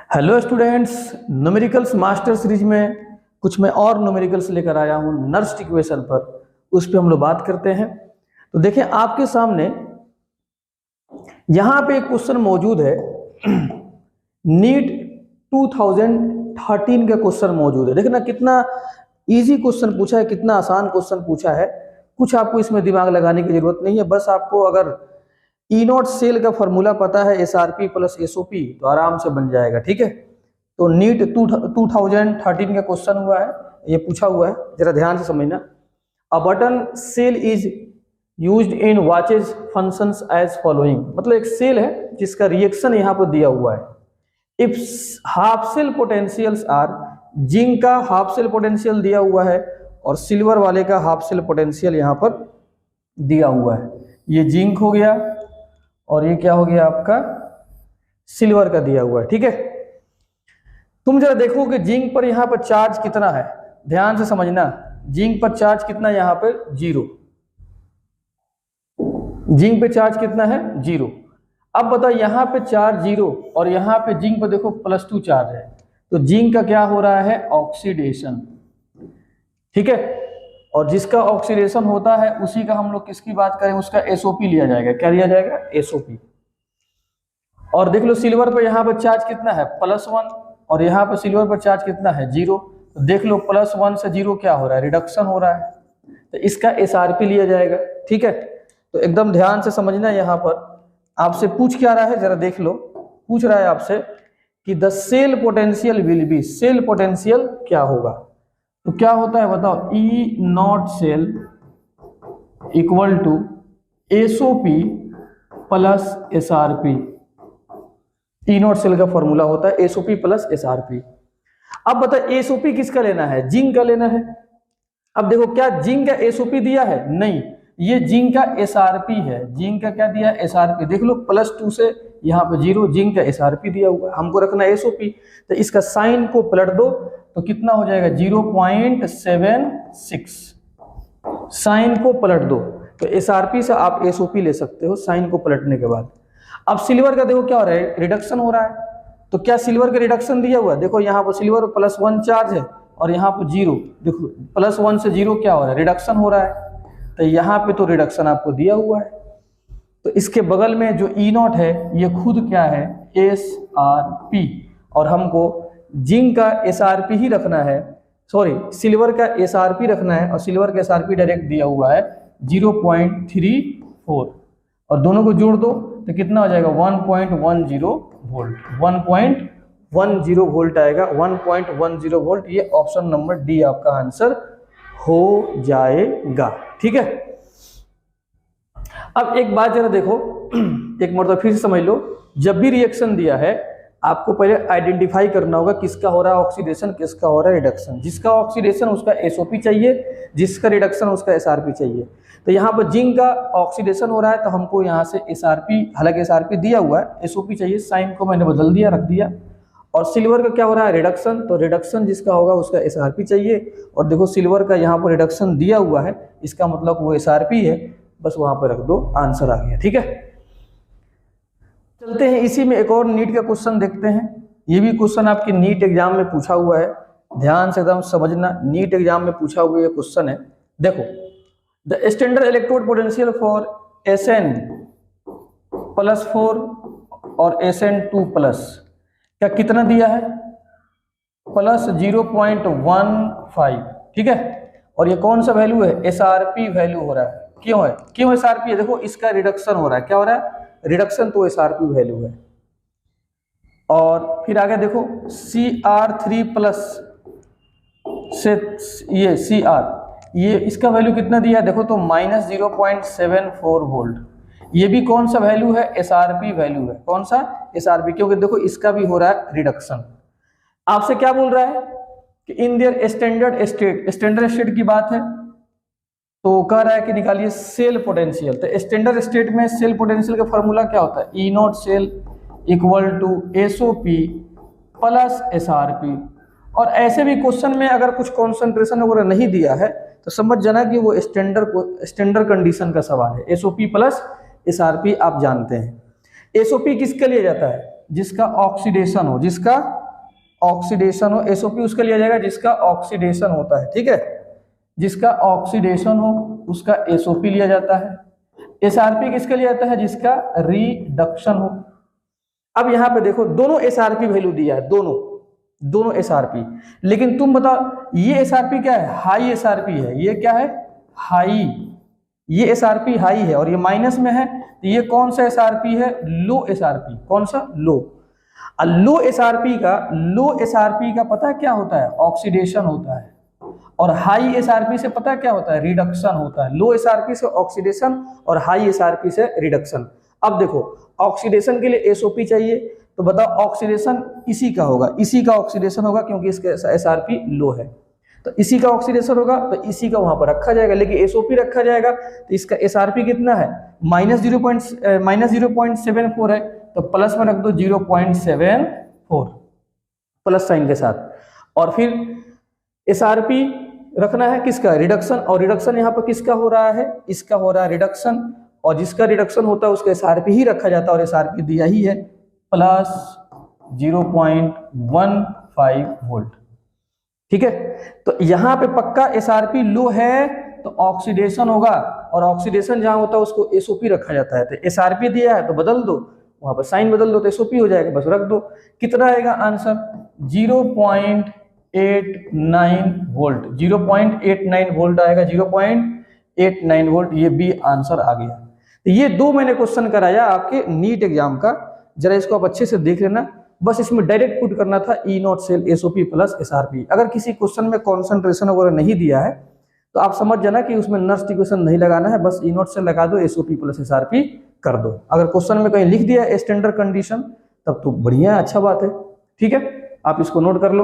Hello students, numericals master series में कुछ मैं और न्यूमेरिकल्स लेकर आया हूँ नर्स्ट इक्वेशन पर। उस पर हम लोग बात करते हैं। तो देखें आपके सामने यहाँ पे एक क्वेश्चन मौजूद है। नीट 2013 का क्वेश्चन मौजूद है। देखना कितना इजी क्वेश्चन पूछा है, कितना आसान क्वेश्चन पूछा है। कुछ आपको इसमें दिमाग लगाने की जरूरत नहीं है। बस आपको अगर ई नॉट सेल का फॉर्मूला पता है SRP प्लस SOP तो आराम से बन जाएगा। ठीक है, तो नीट 2013 का क्वेश्चन हुआ है, ये पूछा हुआ है, जरा ध्यान से समझना। A button cell is used in watches functions as following. मतलब एक सेल है जिसका रिएक्शन यहाँ पर दिया हुआ है। If half cell potentials are, zinc का हाफ सेल पोटेंशियल दिया हुआ है और सिल्वर वाले का हाफ सेल पोटेंशियल यहाँ पर दिया हुआ है। ये जिंक हो गया और ये क्या हो गया आपका सिल्वर का दिया हुआ है। ठीक है, तुम जरा देखो कि जिंक पर यहाँ पर चार्ज कितना है। ध्यान से समझना, जिंक पर चार्ज कितना है, यहाँ पर 0। जिंक पे चार्ज कितना है, 0। अब बताओ यहाँ पे चार्ज 0 और यहाँ पे जिंक पर देखो +2 चार्ज है, तो जिंक का क्या हो रहा है, ऑक्सीडेशन। ठीक है, और जिसका ऑक्सीडेशन होता है उसी का हम लोग किसकी बात करें, उसका SOP लिया जाएगा। क्या लिया जाएगा, SOP। और देख लो सिल्वर पर यहाँ पर चार्ज कितना है, +1, और यहाँ पर सिल्वर पर चार्ज कितना है, 0। तो देख लो +1 से 0 क्या हो रहा है, रिडक्शन हो रहा है, तो इसका SRP लिया जाएगा। ठीक है, तो एकदम ध्यान से समझना। यहाँ पर आपसे पूछ क्या रहा है, जरा देख लो। पूछ रहा है आपसे कि the cell potential will be, cell potential क्या होगा। तो क्या होता है बताओ, E naught cell equal to SOP plus SRP। E naught cell का फॉर्मूला होता है SOP प्लस SRP। अब बताओ SOP किसका लेना है, जिंक का लेना है। अब देखो क्या जिंक का SOP दिया है, नहीं, ये जिंक का SRP है। जिंक का क्या दिया है, SRP। देख लो +2 से यहाँ पे 0, जिंक का SRP दिया हुआ है, हमको रखना है SOP। तो इसका साइन को पलट दो तो कितना हो जाएगा, 0.76। साइन को पलट दो तो SRP से आप SOP ले सकते हो साइन को पलटने के बाद। अब सिल्वर का देखो क्या हो रहा है, रिडक्शन हो रहा है। तो क्या सिल्वर का रिडक्शन दिया हुआ है, देखो यहाँ पर सिल्वर +1 चार्ज है और यहाँ पर 0। देखो +1 से 0 क्या हो रहा है, रिडक्शन हो रहा है। तो यहाँ पे तो रिडक्शन आपको दिया हुआ है। तो इसके बगल में जो ई नॉट है ये खुद क्या है, SRP। और हमको जिंक का SRP ही रखना है, सॉरी सिल्वर का SRP रखना है, और सिल्वर का SRP डायरेक्ट दिया हुआ है 0.34। और दोनों को जोड़ दो तो कितना हो जाएगा, 1.10 वोल्ट। 1.10 वोल्ट आएगा, 1.10 वोल्ट। ये ऑप्शन नंबर डी आपका आंसर हो जाएगा। ठीक है, अब एक बात जरा देखो, एक मरतबा फिर से समझ लो। जब भी रिएक्शन दिया है आपको पहले आइडेंटिफाई करना होगा किसका हो रहा है ऑक्सीडेशन, किसका हो रहा है रिडक्शन। जिसका ऑक्सीडेशन उसका SOP चाहिए, जिसका रिडक्शन उसका SRP चाहिए। तो यहाँ पर जिंक का ऑक्सीडेशन हो रहा है तो हमको यहाँ से SRP, हालांकि SRP दिया हुआ है, SOP चाहिए। साइन को मैंने बदल दिया, रख दिया। और सिल्वर का क्या हो रहा है, रिडक्शन, तो रिडक्शन जिसका होगा उसका SRP चाहिए। और देखो सिल्वर का यहाँ पर रिडक्शन दिया हुआ है, इसका मतलब वो SRP है, बस वहां पर रख दो, आंसर आ गया। ठीक है, चलते हैं इसी में एक और नीट का क्वेश्चन देखते हैं। ये भी क्वेश्चन आपके नीट एग्जाम में पूछा हुआ है, ध्यान से एकदम समझना। नीट एग्जाम में पूछा हुआ ये क्वेश्चन है। देखो, the standard electrode potential for SN+4 और SN2+ क्या कितना दिया है, +0.15। ठीक है, और ये कौन सा वैल्यू है, SRP वैल्यू हो रहा है। क्यों है, क्यों SRP है, देखो इसका रिडक्शन हो रहा है। क्या हो रहा है, रिडक्शन, तो SRP वैल्यू है। और फिर आगे देखो Cr3+ से ये Cr, ये इसका वैल्यू कितना दिया है, देखो तो -0.74 वोल्ट। ये भी कौन सा वैल्यू है, SRP वैल्यू है। कौन सा, SRP, क्योंकि देखो इसका भी हो रहा है रिडक्शन। आपसे क्या बोल रहा है कि in their standard state, standard state की बात है, तो कह रहा है कि निकालिए सेल पोटेंशियल। तो स्टैंडर्ड स्टेट में सेल पोटेंशियल का फॉर्मूला क्या होता है, E naught cell equal to SOP plus SRP। और ऐसे भी क्वेश्चन में अगर कुछ कॉन्सेंट्रेशन वगैरह नहीं दिया है तो समझ जाना कि वो स्टैंडर्ड कंडीशन का सवाल है। SOP प्लस SRP आप जानते हैं। SOP किसके लिए जाता है, जिसका ऑक्सीडेशन हो, जिसका ऑक्सीडेशन हो, एसओपी उसका लिया जाएगा जिसका ऑक्सीडेशन होता है, ठीक है, जिसका ऑक्सीडेशन हो उसका एसओपी लिया जाता है। एसआरपी किसका लिया जाता है, जिसका रिडक्शन हो। अब यहां पे देखो दोनों एसआरपी वैल्यू दिया है, दोनों एसआरपी, लेकिन तुम बताओ ये एसआरपी क्या है, हाई एसआरपी है, ये क्या है, हाई, ये एसआरपी हाई है और ये माइनस में है, तो ये कौन सा एसआरपी है, लो एसआरपी, कौन सा, लो। लो एसआरपी का पता है क्या होता है, ऑक्सीडेशन होता है, और हाई एसआरपी से पता है क्या होता है, रिडक्शन होता है। लो एसआरपी से ऑक्सीडेशन और हाई एसआरपी से रिडक्शन। अब देखो ऑक्सीडेशन के लिए एसओपी चाहिए, तो बताओ ऑक्सीडेशन इसी का होगा, इसी का ऑक्सीडेशन होगा क्योंकि इसका एसआरपी लो है, तो इसी का ऑक्सीडेशन होगा, तो इसी का वहां पर रखा जाएगा, लेकिन एसओपी रखा जाएगा तो इसका एसआरपी कितना है, -0.74 है, तो प्लस में रख दो 0.74 प्लस साइन के साथ, और फिर एसआरपी रखना है किसका, रिडक्शन, और रिडक्शन यहाँ पर किसका हो रहा है, इसका हो रहा है रिडक्शन, और जिसका रिडक्शन होता है उसका एसआरपी ही रखा जाता है, और एसआरपी दिया ही है प्लस 0.15 वोल्ट, ठीक है। तो यहाँ पे पक्का एसआरपी लो है तो ऑक्सीडेशन होगा, और ऑक्सीडेशन जहां होता है उसको एसओपी रखा जाता है, तो एसआरपी दिया है तो बदल दो, वहां पर साइन बदल दो तो एसओपी हो जाएगा, बस रख दो। कितना आएगा आंसर, 0.89 वोल्ट, 0.89 वोल्ट आएगा, 0.89 वोल्ट, ये बी आंसर आ गया। तो ये दो मैंने क्वेश्चन कराया आपके नीट एग्जाम का, जरा इसको आप अच्छे से देख लेना, बस इसमें डायरेक्ट पुट करना था E naught cell SOP plus SRP. अगर किसी क्वेश्चन में कॉन्सेंट्रेशन वगैरह नहीं दिया है तो आप समझ जाना कि उसमें नर्स्ट इक्वेशन नहीं लगाना है, बस ई नॉट सेल लगा दो, एसओपी प्लस एसआरपी कर दो। अगर क्वेश्चन में कहीं लिख दिया स्टैंडर्ड कंडीशन तब तो बढ़िया, अच्छा बात है, ठीक है, आप इसको नोट कर लो।